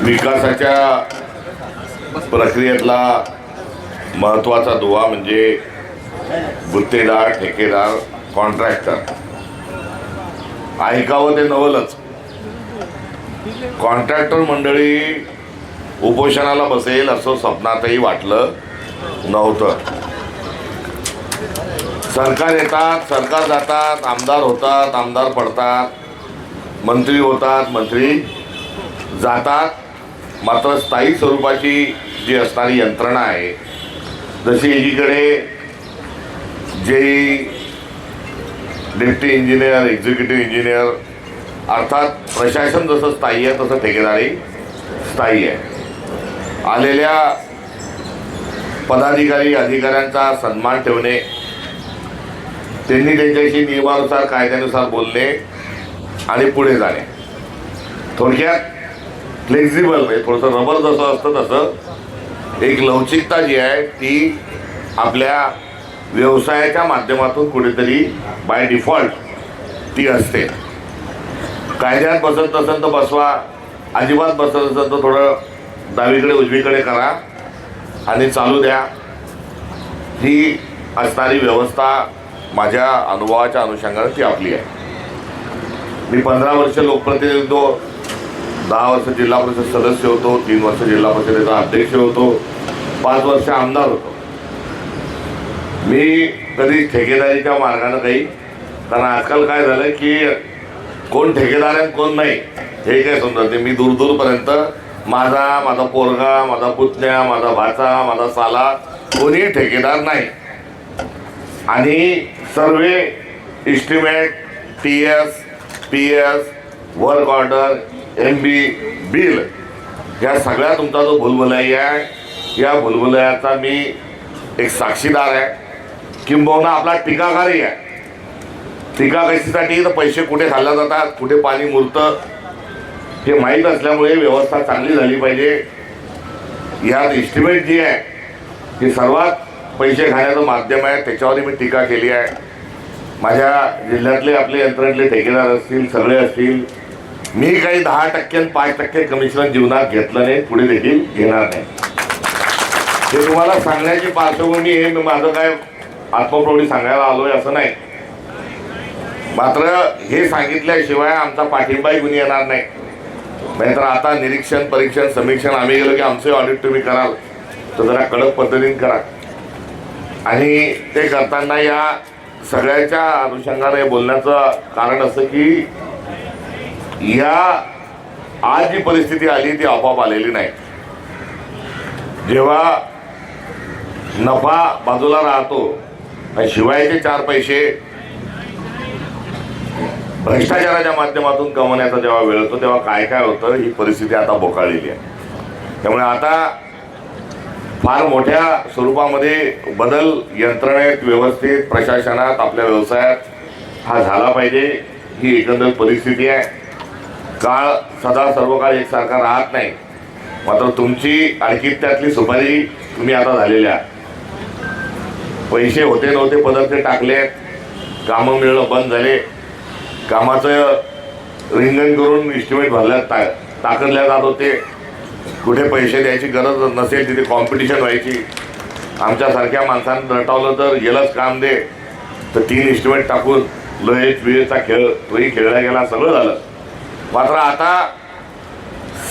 विकासाच्या प्रक्रियेतला महत्त्वाचा दुवा म्हणजे गुत्तेदार, ठेकेदार, कॉन्ट्रॅक्टर. ऐकावं ते नवलच. कॉन्ट्रॅक्टर मंडळी उपोषणाला बसेल असं स्वप्नातही वाटलं नव्हतं. सरकार येतात, सरकार जातात, आमदार होतात, आमदार पडतात, मंत्री होतात, मंत्री जातात. मात्र स्थायी स्वरूपाची जी असणारी यंत्रणा आहे, जशी एकीकडे जे डेप्टी इंजिनियर, एक्झिक्युटिव्ह इंजिनियर अर्थात प्रशासन जसं स्थायी आहे तसं ठेकेदारी स्थायी आहे. आलेल्या पदाधिकारी अधिकाऱ्यांचा सन्मान ठेवणे, त्यांनी त्यांच्याशी नियमानुसार कायद्यानुसार बोलणे आणि पुढे जाणे. थोडक्यात फ्लेक्झिबल म्हणजे थोडंसं रबर जसं असतं तसं एक लवचिकता जी आहे ती आपल्या व्यवसायाच्या माध्यमातून कुठेतरी बाय डिफॉल्ट ती असते. कायद्यात बसत नसेल तर बसवा, अजिबात बसत असेल तर थोडं डावीकडे उजवीकडे करा आणि चालू द्या. ही असणारी व्यवस्था माझ्या अनुभवाच्या अनुषंगाने ती आपली आहे. मी 15 वर्ष लोकप्रतिनिधी होतो, 10 वर्ष जिल्हा परिषद सदस्य होतो, 3 वर्ष जिल्हा परिषदेचा अध्यक्ष होतो, 5 वर्ष आमदार होतो. मी कधी ठेकेदारीच्या मार्गानं काही, कारण आजकाल काय झालं की कोण ठेकेदार आहे कोण नाही हे काय समजत नाही. मी दूरपर्यंत माझा पोरगा, माझा पुतण्या, माझा भाचा, माझा साला कोणी ठेकेदार नाही. आणि सर्व estimate, TS, PS, work order, MB, bill ह्या सगळ्या तुमचा जो भुलभुलैया आहे, या भुलभुलैयाचा मी एक साक्षीदार आहे, किंबहुना आपला टीकाकारही आहे. टीका कशासाठी तर पैसे कुठे खाल्ले जातात, कुठे पाणी मुरतं हे माहीत असल्यामुळे व्यवस्था चांगली झाली पाहिजे. यात इस्टिमेट जी आहे ही सर्वात पैसे खाण्याचं माध्यम आहे, त्याच्यावरही मी टीका केली आहे. माझ्या जिल्ह्यातले आपले यंत्रणेतले ठेकेदार असतील, सगळे असतील, मी काही 10% 5% कमिशन जीवनात घेतलं नाही, पुढे देखील घेणार नाही. हे तुम्हाला सांगण्याची पार्श्वभूमी हे मी माझं काय आत्मप्रौढी सांगायला आलोय असं नाही. मात्र हे सांगितल्याशिवाय आमचा पाठिंबाही कुणी येणार नाही. नाहीतर आता निरीक्षण, परीक्षण, समीक्षण आम्ही गेलो की आमचे ऑडिट तुम्ही कराल तर जरा कडक पद्धतीने करा. आणि ते करताना या सगळ्याच्या अनुषंगाने बोलण्याचं कारण असं की या आज जी परिस्थिती आली ती आपोआप आलेली नाही. जेव्हा नफा बाजूला राहतो आणि शिवायचे 4 पैसे भ्रष्टाचाराच्या माध्यमातून कमवण्याचा जेव्हा वेळ होतो तेव्हा काय काय होतं ही परिस्थिती आता बोकाळलेली आहे. त्यामुळे आता फार मोठ्या स्वरूपामध्ये बदल यंत्रणेत, व्यवस्थेत, प्रशासनात, आपल्या व्यवसायात हा झाला पाहिजे. ही एकंदर परिस्थिती आहे. काळ सदा सर्व काळ एकसारखा राहत नाही. मात्र तुमची आणखी त्यातली सुपारी तुम्ही आता झालेल्या, पैसे होते नव्हते पदर ते टाकले, कामं मिळणं बंद झाले, कामाचं रिंगण करून इस्टिमेट भरल्यात टाकल्या जात होते. कुठे पैसे द्यायची गरज नसेल तिथे कॉम्पिटिशन व्हायची. आमच्यासारख्या माणसांनी रटावलं तर गेलंच काम दे तर 3 इस्टिमेट टाकून लोहेच विहेचा खेळ तोही खेळला गेला, सगळं झालं. मात्र आता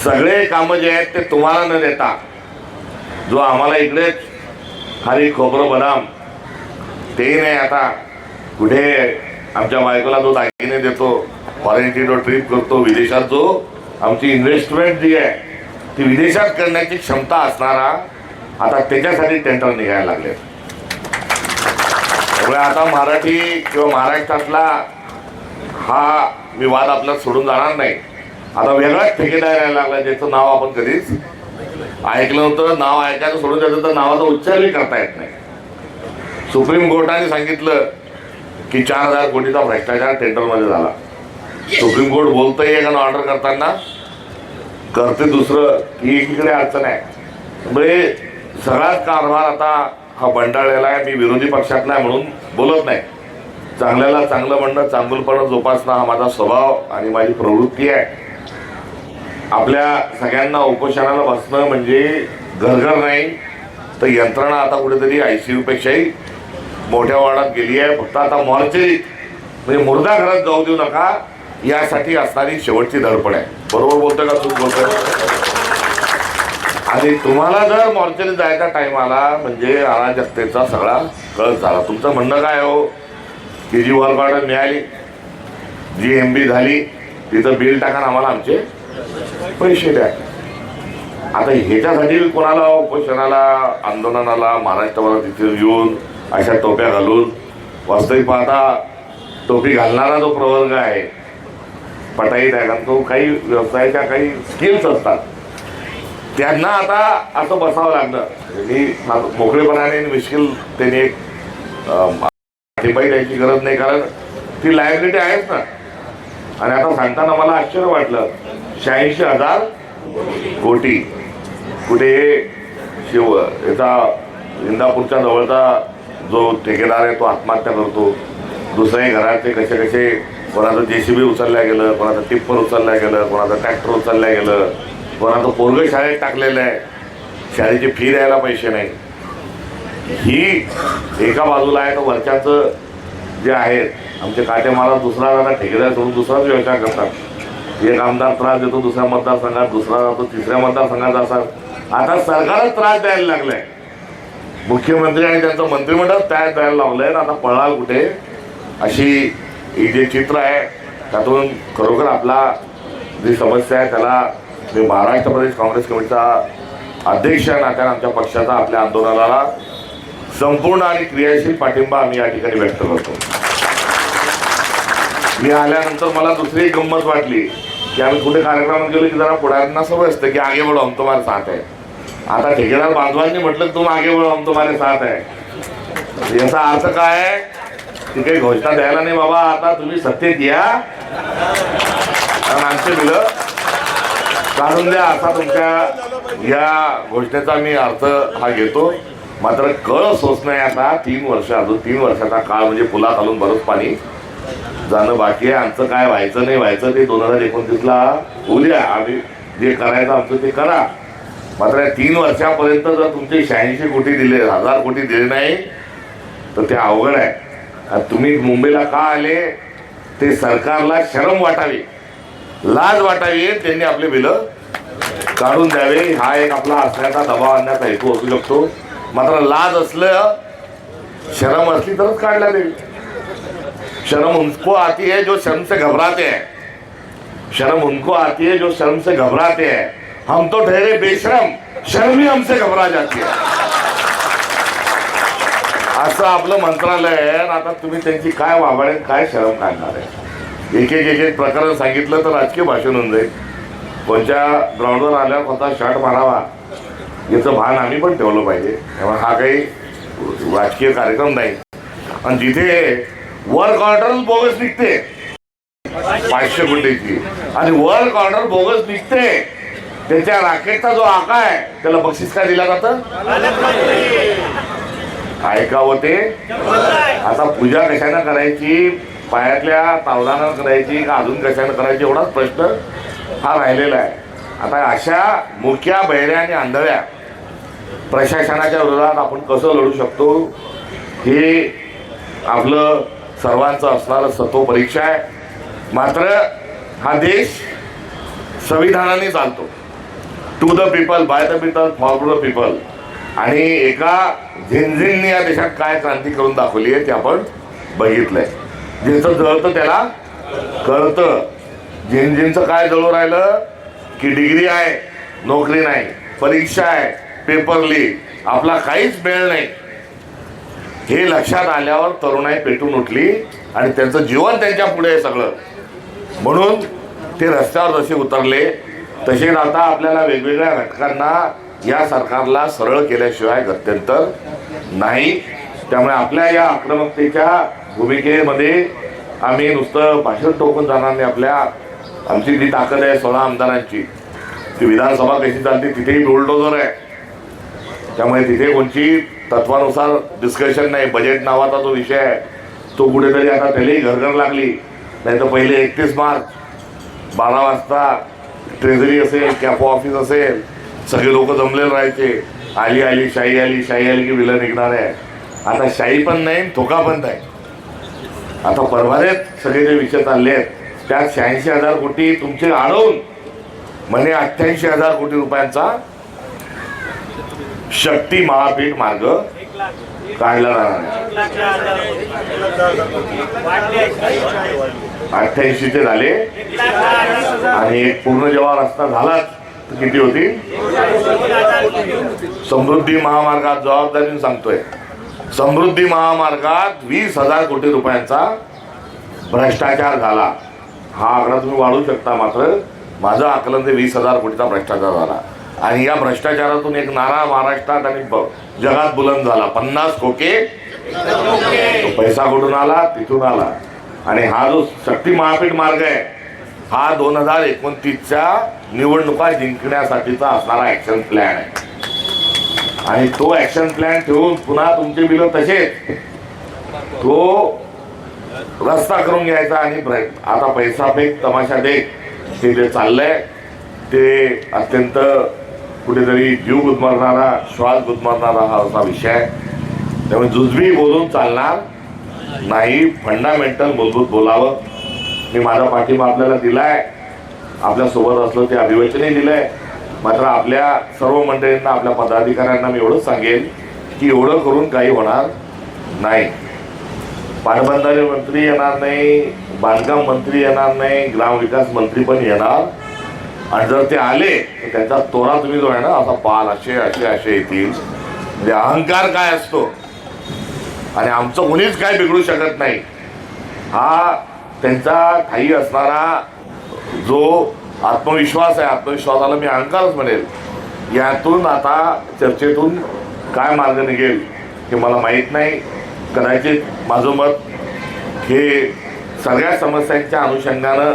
सगळे कामं जे आहेत ते तुम्हाला न देता जो आम्हाला इकडेच खाली खोबरं बदाम तेही नाही, आता कुठे आमच्या बायकोला जो दागिने देतो, फॉरेन ट्रिप करतो, विदेशात जो आमची इन्व्हेस्टमेंट जी आहे ती विदेशात करण्याची क्षमता असणारा आता त्याच्यासाठी टेंडर निघायला लागले. त्यामुळे आता मराठी किंवा महाराष्ट्रातला हा मी वाद आपला सोडून जाणार नाही. आता वेगळाच ठेकेदार यायला लागला ज्याचं नाव आपण कधीच ऐकलं नव्हतं. नाव ऐकायचं सोडून द्यायचं तर नावाचा उच्चारही करता येत नाही. सुप्रीम कोर्टाने सांगितलं की 4000 कोटीचा भ्रष्टाचार टेंडरमध्ये झाला. सुप्रीम कोर्ट बोलतंय एका ऑर्डर करताना करते दुसरं, ही एकीकडे अडचण आहे. म्हणजे सगळाच कारभार आता हा बंडाळलेला आहे. मी विरोधी पक्षात नाही म्हणून बोलत नाही. चांगल्याला चांगलं म्हणणं, चांगुलपणा जोपासणं हा माझा स्वभाव आणि माझी प्रवृत्ती आहे. आपल्या सगळ्यांना उपोषणाला बसणं म्हणजे घरघर नाही तर यंत्रणा आता कुठेतरी ICU पेक्षाही मोठ्या वाढत गेली आहे. फक्त आता मॉर्चरीत म्हणजे मुर्दा घरात जाऊ देऊ नका यासाठी असणारी शेवटची धडपड आहे. बरोबर बोलतोय का चूक बोलतोय? आणि तुम्हाला जर मॉर्चरीत जायचा टाइम आला म्हणजे अराजकतेचा सगळा कळत झाला. तुमचं म्हणणं काय हो की जी वर्क ऑर्डर मिळाली, जी MB झाली, तिथं बिल टाका आम्हाला आमचे पैसे द्या. आता ह्याच्यासाठी कोणाला उपोषणाला आंदोलनाला महाराष्ट्राला तिथे येऊन अशा टोप्या घालून, वास्तविक पाहता टोपी घालणारा जो प्रवर्ग आहे पटाईत आहे, कारण तो काही व्यवसायाच्या काही स्किल्स असतात त्यांना आता असं बसावं लागलं. मी मोकळेपणाने मिश्किल त्यांनी एक पाठिंबाही द्यायची गरज नाही, कारण ती लायबिलिटी आहेच ना. आणि आता सांगताना मला आश्चर्य वाटलं 86,000 कोटी कुठे शिव याचा इंदापूरच्या जवळचा जो ठेकेदार आहे तो आत्महत्या करतो. दुसऱ्याही घराचे कसे कसे कोणाचं JCB उचलल्या गेलं, कोणाचं टिप्पर उचलल्या गेलं, कोणाचं ट्रॅक्टर उचलल्या गेलं, कोणाचं पोरगं शाळेत टाकलेलं आहे, शाळेची फी द्यायला पैसे नाही. ही एका बाजूला आहे. तर वरच्याचं जे आहेत आमचे काटे मला दुसरा जाता ठेकेदार सोडून दुसराच व्यवसाय करतात. एक आमदार त्रास देतो दुसऱ्या मतदारसंघात, दुसरा जातो तिसऱ्या मतदारसंघात जातात. आता सरकारच त्रास द्यायला लागलाय, मुख्यमंत्री आणि त्यांचं मंत्रिमंडळ त्रास द्यायला लागलंय. आता पळाल कुठे अशी ही जे चित्र आहे त्यातून खरोखर आपला जी समस्या आहे त्याला मी महाराष्ट्र प्रदेश काँग्रेस कमिटीचा अध्यक्ष नात्याने आमच्या पक्षाचा आपल्या आंदोलनाला संपूर्ण आणि क्रियाशील पाठिंबा आम्ही या ठिकाणी व्यक्त करतो. मी आल्यानंतर मला दुसरी एक गंमत वाटली की आम्ही कुठे कार्यक्रमात गेलो की जरा पुढाऱ्यांना सवय असतं की आगे बढो हम तुम्हारे साथ है. आता ठेकेदार बांधवांनी म्हटलं तुम आगे बढो हम तुम्हारे साथ है, याचा अर्थ काय आहे की काही घोषणा द्यायला नाही बाबा, आता तुम्ही सत्तेत या आणि आमचे बिलं काढून द्या, असा तुमच्या या घोषणेचा मी अर्थ हा घेतो. मात्र कळ सोसणं आहे. आता 3 वर्ष, अजून 3 वर्षाचा काळ म्हणजे पुला खालून बरंच पाणी जाणं बाकी आहे. आमचं काय व्हायचं नाही व्हायचं ते 2029ला होऊ द्या, आम्ही जे करायचं आमचं ते करा. मात्र या 3 वर्षापर्यंत जर तुमचे 86 कोटी दिले, 1000 कोटी दिले नाही तर ते अवघड आहे. तुम्ही मुंबईला का आले ते सरकारला शरम वाटावी, लाज वाटावी, त्यांनी आपले बिलं काढून द्यावे. हा एक आपला असण्याचा दबाव आणण्याचा हेतू असू शकतो. मात्र लाज असलं, शरम असली तरच काढल्या देवी. शर्म उनको आती है जो शर्म से घबराते हैं, शर्म उनको आती है जो शर्म से घबराते हैं. हम तो ठहरे बेशरम, शर्म ही हमसे घबरा जाती है. असं आपलं मंत्रालय आहे. आता तुम्ही त्यांची काय वाभाडे काय शरम काढणार आहे. एक एक प्रकरण सांगितलं तर राजकीय भाषण होऊन जाईल. कोणत्या ग्राउंडवर आल्यावर कोणता शॉट मारावा याचं भान आम्ही पण ठेवलं पाहिजे. तेव्हा हा काही राजकीय कार्यक्रम नाही. आणि जिथे वर्क ऑर्डर बोगस निघते 500 कोटीची आणि वर्क ऑर्डर बोगस निघते, त्याच्या राकेटचा जो आका आहे त्याला बक्षीस काय दिला जातं? ऐकावं ते. आता पूजा कशाने करायची, पायातल्या तावदानं करायची का अजून कशाने करायची एवढाच प्रश्न हा राहिलेला आहे. आता अशा मुक्या बहिऱ्या आणि आंधळ्या प्रशासनाच्या विरोधात आपण कसं लढू शकतो हे आपलं सर्वांचं असणारं सत्व परीक्षा आहे. मात्र हा देश संविधानाने चालतो. To the people, by the people, for the people. आणि एका झिंझिनने या देशात काय क्रांती करून दाखवली आहे ते आपण बघितलंय. ज्याचं जळतं त्याला कळतं. झिंझिनचं काय जळू राहिलं की डिग्री आहे, नोकरी नाही, परीक्षा आहे, पेपर लीक, आपला काहीच मेळ नाही. हे लक्षात आल्यावर तरुणाई पेटून उठली आणि त्यांचं जीवन त्यांच्या पुढे आहे सगळं. म्हणून ते रस्त्यावर जसे उतरले तसे आता आपल्याला वेगवेगळ्या घटकांना या सरकारला सरळ केल्याशिवाय गत्यंतर नाही. त्यामुळे आपल्या या आक्रमकतेच्या भूमिकेमध्ये आम्ही नुसतं भाषण टोकून जाणार नाही. आमची जी ताकद आहे 16 आमदारांची, ती विधानसभा कशी चालते तिथेही बुलडोझर आहे. त्यामुळे तिथे कोणची तत्वानुसार डिस्कशन नाही. बजेट नावाचा जो विषय आहे तो कुठेतरी आता त्यालाही घरघर लागली. नाही तर पहिले 31 मार्च 12 वाजता ट्रेझरी असेल, कॅपो ऑफिस असेल, सगळे लोक जमलेले राहायचे. आली आली शाही आली, शाही आली की विलं निघणार आहे. आता शाही पण नाही, धोका पण नाही. आता परवानेत सगळे जे विषय चालले आहेत त्यात 86,000 कोटी तुमचे अडवून म्हणजे 88,000 कोटी रुपयांचा शक्ती महापीठ मार्ग काढला जाणार आहे. 88 ते झाले आणि एक पूर्ण जेव्हा रस्ता झालाच तर किती होतील? समृद्धी महामार्गात जबाबदारीने सांगतोय, समृद्धी महामार्गात 20,000 कोटी रुपयांचा भ्रष्टाचार झाला. हा आकडा तुम्ही वाढवू शकता, मात्र माझं आकलन ते 20,000 कोटीचा भ्रष्टाचार झाला. आणि या भ्रष्टाचारातून एक नारा महाराष्ट्रात आणि जगात बुलंद झाला, 50 खोके. तो पैसा कुठून आला? तिथून आला. आणि हा जो शक्ती महापीठ मार्ग आहे हा 2029च्या निवडणुका जिंकण्यासाठीचा असणारा ऍक्शन प्लॅन आहे. आणि तो ऍक्शन प्लॅन ठेवून पुन्हा तुमचे बिल तसेच तो रस्ता करून घ्यायचा. आणि आता पैसा फेक तमाशा देख हे जे चाललंय ते अत्यंत कुठेतरी जीव गुदमरणारा, श्वास गुदमरणारा हा असा विषय आहे. त्यामुळे जुजबी बोलून चालणार नाही, फंडामेंटल मूलभूत बोलावं. मी माझा पाठिंबा आपल्याला दिलाय, आपल्या सोबत असलं ते अभिवचनही दिलंय. मात्र आपल्या सर्व मंडळींना, आपल्या पदाधिकाऱ्यांना मी एवढंच सांगेन की एवढं करून काही होणार नाही. पाटबंधारे मंत्री येणार नाही, बांधकाम मंत्री येणार नाही, ग्रामविकास मंत्री पण येणार. आणि जर ते आले तर त्यांचा तोरा तुम्ही जो आहे ना असा पाल असे असे असे येतील. म्हणजे अहंकार काय असतो आणि आमचं कोणीच काय बिघडू शकत नाही हा त्यांचा ठाई असणारा जो आत्मविश्वास आहे. आत्मविश्वासाला मी अहंकारच म्हणेल. यातून आता चर्चेतून काय मार्ग निघेल हे मला माहीत नाही. कदाचित माझं मत हे सगळ्या समस्यांच्या अनुषंगानं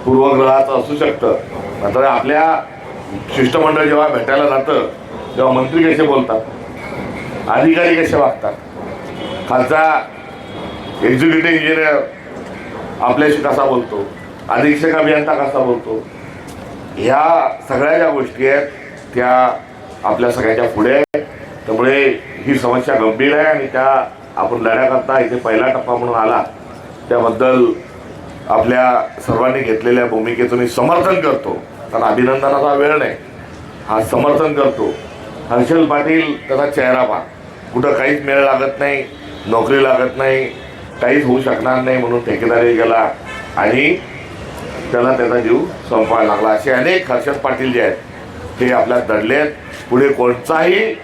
पूर्वग्रहाचं असू शकतं. मात्र आपल्या शिष्टमंडळ जेव्हा भेटायला जातं तेव्हा मंत्री कसे बोलतात, अधिकारी कसे वागतात, खालचा एक्झिक्युटिव्ह इंजिनियर आपल्याशी कसा बोलतो, अधीक्षक अभियंता कसा बोलतो, ह्या सगळ्या ज्या गोष्टी आहेत त्या आपल्या सगळ्यांच्या पुढे आहेत. त्यामुळे ही समस्या गंभीर आहे आणि त्या आपण लढ्याकरता इथे पहिला टप्पा म्हणून आला त्याबद्दल आपल्या सर्वांनी घेतलेल्या भूमिकेचं मी समर्थन करतो. कारण अभिनंदनाचा वेळ नाही, हा समर्थन करतो. हर्षल पाटील त्याचा चेहरा पहा, कुठं काहीच मेळ लागत नाही, नोकरी लागत नाही, काहीच होऊ शकणार नाही म्हणून ठेकेदारी गेला आणि त्याला त्याचा जीव संपवायला लागला. असे अनेक हर्षद पाटील जे आहेत ते आपल्यात दडले आहेत. पुढे कोणताही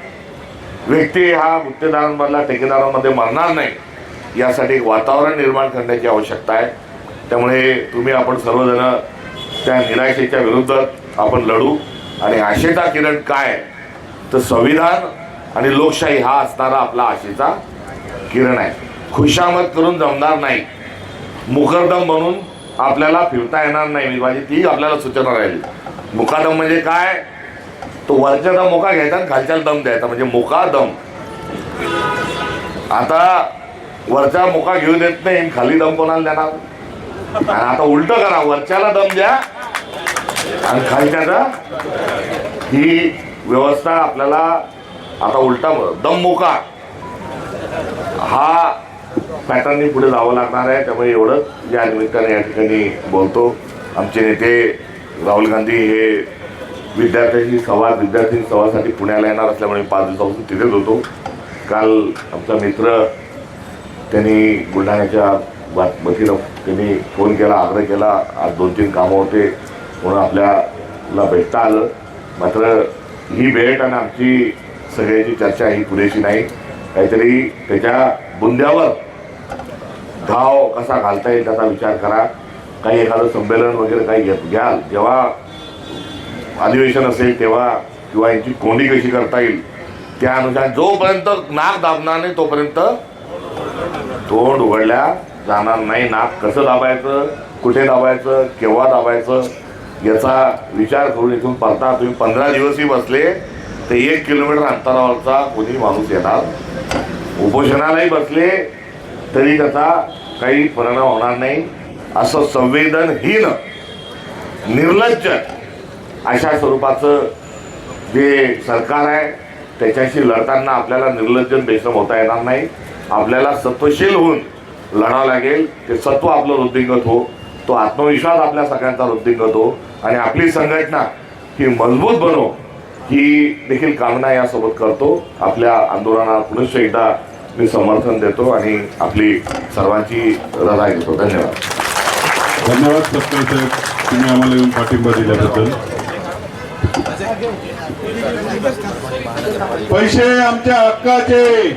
व्यक्ती हा गुत्तेदारांमधला ठेकेदारांमध्ये मरणार नाही यासाठी एक वातावरण निर्माण करण्याची आवश्यकता आहे. त्यामुळे तुम्ही आपण सर्वजण त्या निराशेच्या विरोधात आपण लढू. आणि आशेचा किरण काय तर संविधान आणि लोकशाही हा असणारा आपला आशेचा किरण आहे. खुशामत करून जमणार नाही, मुखरदम म्हणून आपल्याला फिरता येणार नाही. मी माझी ती आपल्याला सूचना राहिली. मुकादम म्हणजे काय? तो वरच्याचा मोका घ्यायचा आणि खालच्याला दम द्यायचा म्हणजे मोकादम. आता वरचा मोका घेऊ देत नाही, खाली दम कोणाला देणार? आणि आता उलट करा, वरच्याला दम द्या आणि खालच्याचा. ही व्यवस्था आपल्याला आता उलटा दम मोका हा पॅटर्ननी पुढे जावं लागणार आहे. त्यामुळे एवढंच या निमित्ताने या ठिकाणी बोलतो. आमचे नेते राहुल गांधी हे विद्यार्थी संवादसाठी पुण्याला येणार असल्यामुळे 5 दिवसापासून तिथेच होतो. काल आमचा मित्र त्यांनी बुलढाण्याच्या वतीनं त्यांनी फोन केला, आग्रह केला, आज 2-3 कामं होते म्हणून आपल्याला भेटता आलं. मात्र ही भेट आणि आमची सगळ्याची चर्चा ही पुरेशी नाही. काहीतरी त्याच्या बुंद्यावर घाव कसा घालता येईल त्याचा विचार करा. काही एखादं संमेलन वगैरे काही घ्याल जेव्हा अधिवेशन असेल तेव्हा, किंवा यांची कोंडी कशी करता येईल त्या अनुसार. जोपर्यंत नाक दाबणार नाही तोपर्यंत तोंड उघडल्या जाणार नाही. नाक कसं दाबायचं, कुठे दाबायचं, केव्हा दाबायचं याचा विचार करून इथून परता तुम्ही 15 दिवसही बसले तर 1 किलोमीटर अंतरावरचा कोणी माणूस येणार. उपोषणालाही बसले तरी त्याचा काही परिणाम होणार नाही. असं संवेदनहीन, निर्लज्ज अशा स्वरूपाचं जे सरकार आहे त्याच्याशी लढताना आपल्याला निर्लज्जन बेशरम होता येणार नाही. आपल्याला सत्वशील होऊन लढावं लागेल. ते सत्व आपलं वृद्धिंगत हो, तो आत्मविश्वास आपल्या सगळ्यांचा वृद्धिंगत हो आणि आपली संघटना ही मजबूत बनो ही देखील कामना यासोबत करतो. आपल्या आंदोलनाला पुनश्च एकदा मी समर्थन देतो आणि आपली सर्वांची रजा घेतो. धन्यवाद. धन्यवाद सत्कार साहेब, तुम्ही आम्हाला येऊन पाठिंबा दिल्याबद्दल. पैसे आमच्या हक्काचे.